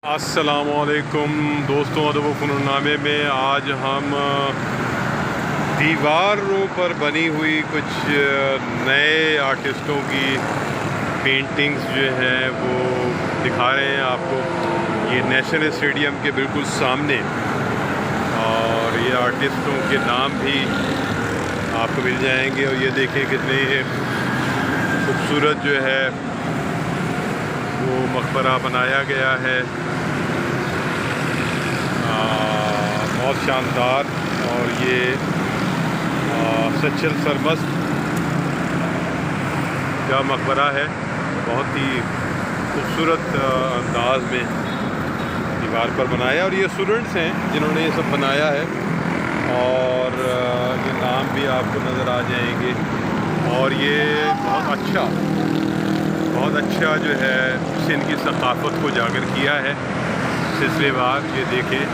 अस्सलामुअलैकुम दोस्तों, अदब फ़नूनामे में आज हम दीवारों पर बनी हुई कुछ नए आर्टिस्टों की पेंटिंग्स जो हैं वो दिखा रहे हैं आपको। ये नेशनल स्टेडियम के बिल्कुल सामने, और ये आर्टिस्टों के नाम भी आपको मिल जाएंगे। और ये देखें कितने खूबसूरत जो है वो मकबरा बनाया गया है, बहुत शानदार। और ये सचल सरमस्त का मकबरा है, बहुत ही खूबसूरत अंदाज में दीवार पर बनाया। और ये स्टूडेंट्स हैं जिन्होंने ये सब बनाया है, और ये नाम भी आपको नज़र आ जाएंगे। और ये बहुत अच्छा जो है सिंध की सकाफ़त को उजागर किया है सिलसिलेवार। ये देखें,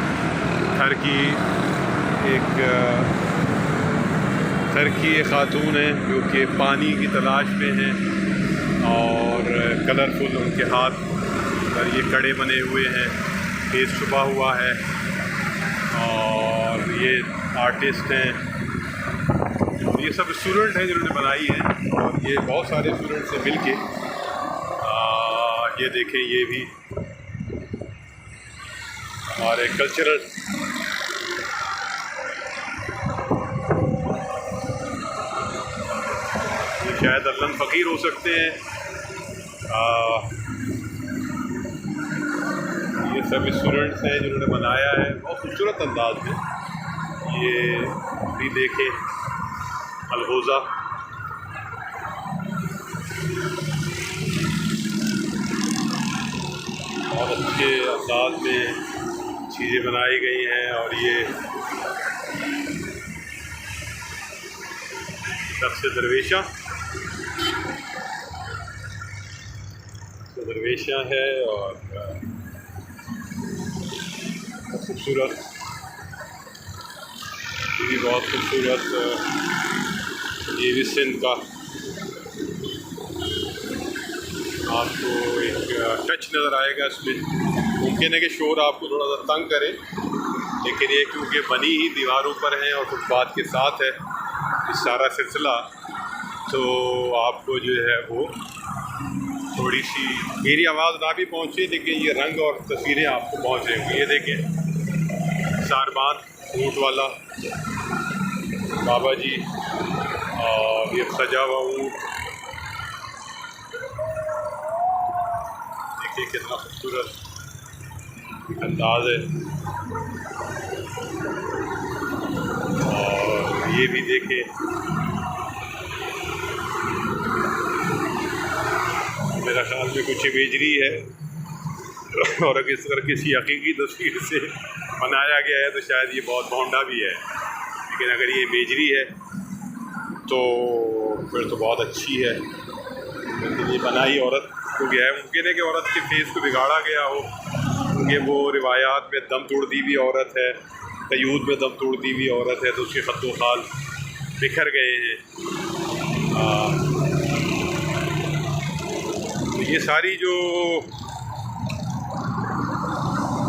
एक खातून है जो कि पानी की तलाश में है, और कलरफुल उनके हाथ पर ये कड़े बने हुए हैं, फेस छुपा हुआ है। और ये आर्टिस्ट हैं, ये सब स्टूडेंट हैं जिन्होंने बनाई है। और ये बहुत सारे स्टूडेंट से मिलके ये देखें, ये भी हमारे कल्चरल शायद अल्लाह फ़कीर हो सकते हैं। ये सब स्टूडेंट्स हैं जिन्होंने बनाया है बहुत खूबसूरत अंदाज में। ये भी देखें, अलगोज़ा, बहुत अच्छे अंदाज में चीज़ें बनाई गई हैं। और ये शख्स दरवेशा है, और खूबसूरत, ये भी बहुत खूबसूरत। ये भी सिंध का आपको एक टच नज़र आएगा इसमें। मुमकिन है कि शोर आपको थोड़ा सा तंग करे, लेकिन ये क्योंकि बनी ही दीवारों पर है और फुटपाथ के साथ है इस सारा सिलसिला, तो आपको जो है वो थोड़ी सी मेरी आवाज़ ना भी पहुँचे, लेकिन ये रंग और तस्वीरें आपको पहुँच रही होंगी। ये देखें, सारबान ऊँट वाला बाबा जी, और ये सजा हुआ ऊँट, देखिए कितना खूबसूरत अंदाज है। और ये भी देखें, मेरा ख्याल में कुछ इमेजरी है, और अगर इस तरह किसी हकीकी तस्वीर से बनाया गया है तो शायद ये बहुत भौंडा भी है। लेकिन अगर ये इमेजरी है तो फिर तो बहुत अच्छी है। लेकिन ये बनाई औरत को गया है, मुमकिन है कि औरत के फेस को बिगाड़ा गया हो, क्योंकि वो रिवायात में दम तोड़ दी हुई औरत है, तयूद में दम तोड़ दी हुई औरत है, तो उसके ख़त खाल बिखर गए हैं। तो ये सारी जो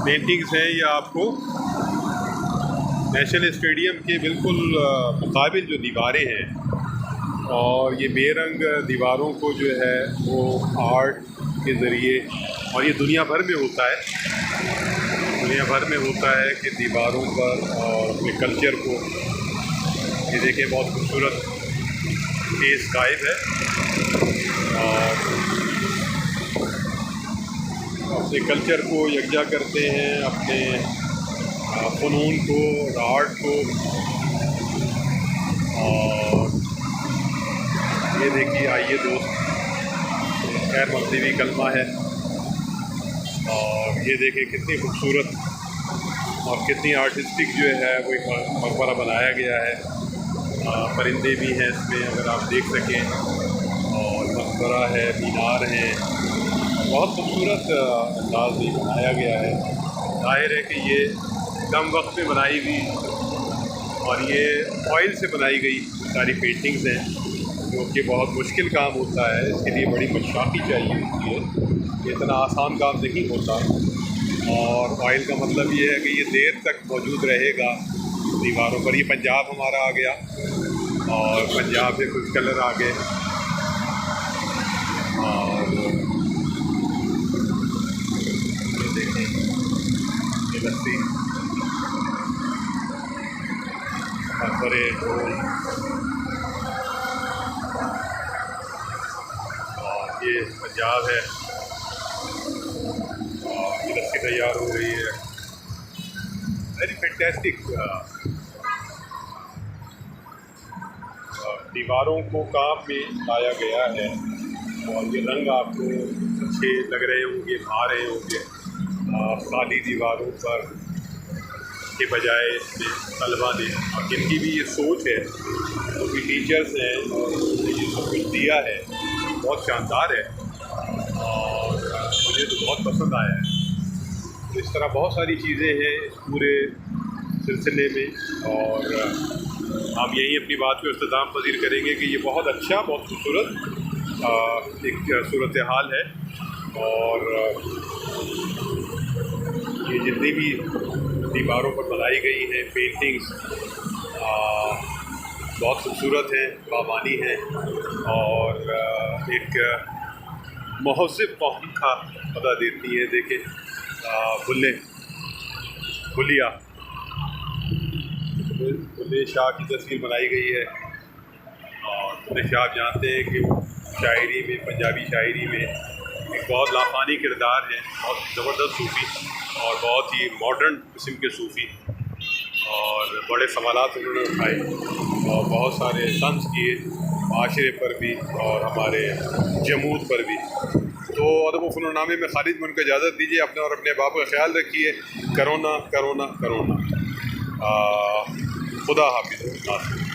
पेंटिंग्स हैं ये आपको नेशनल स्टेडियम के बिल्कुल मुकाबिल जो दीवारें हैं, और ये बेरंग दीवारों को जो है वो आर्ट के ज़रिए, और ये दुनिया भर में होता है कि दीवारों पर और अपने कल्चर को, ये देखिए बहुत खूबसूरत फेस गायब है, और अपने कल्चर को यकजा करते हैं, अपने फ़नून को और आर्ट को। और ये देखिए, आइए दोस्त, खैर मकदमी कलमा है। और ये देखिए कितनी खूबसूरत और कितनी आर्टिस्टिक जो है वो एक मकबरा बनाया गया है। परिंदे भी हैं इसमें, अगर आप देख सकें, और मकबरा है, मीनार है, बहुत खूबसूरत अंदाज में बनाया गया है। जाहिर है कि ये कम वक्त में बनाई हुई, और ये ऑयल से बनाई गई सारी पेंटिंग्स हैं, जो कि बहुत मुश्किल काम होता है। इसके लिए बड़ी मुशाक़ी चाहिए होती है, ये इतना आसान काम नहीं होता। और ऑयल का मतलब ये है कि ये देर तक मौजूद रहेगा दीवारों पर। ये पंजाब हमारा आ गया और पंजाब से कुछ कलर आ गए और ये देखें ये लस्सी बड़े ढोल और ये पंजाब है और ये लस्सी तैयार हो रही है। Very fantastic. दीवारों को काम में लाया गया है और ये रंग आपको अच्छे लग रहे होंगे, भा रहे होंगे। खाली दीवारों पर के बजाय इसमें तलबा ने और जिनकी भी ये सोच है जो भी टीचर्स हैं और ये सब कुछ दिया है बहुत शानदार है और मुझे तो बहुत पसंद आया है। तो इस तरह बहुत सारी चीज़ें हैं इस पूरे सिलसिले में और हम यही अपनी बात को इख्तिताम पजीर करेंगे कि ये बहुत अच्छा, बहुत खूबसूरत एक सूरत हाल है और ये जितनी भी दीवारों पर बनाई गई हैं पेंटिंग्स बहुत खूबसूरत हैं, बाबानी हैं और एक महज़िब कौम का पता देती है। देखें बुल्ले शाह की तस्वीर बनाई गई है और बुल्ले शाह जानते हैं कि शायरी में, पंजाबी शायरी में एक बहुत लाफानी किरदार है, बहुत ज़बरदस्त सूफ़ी और बहुत ही मॉडर्न किस्म के सूफ़ी और बड़े सवालात उन्होंने उठाए और बहुत सारे तंज़ किए माशरे पर भी और हमारे जमूद पर भी। तो अदब व फ़नूनामे में खालिद में उनको इजाज़त दीजिए। अपने और अपने बाप का ख्याल रखिए। Corona corona corona. खुदा हाफिज़।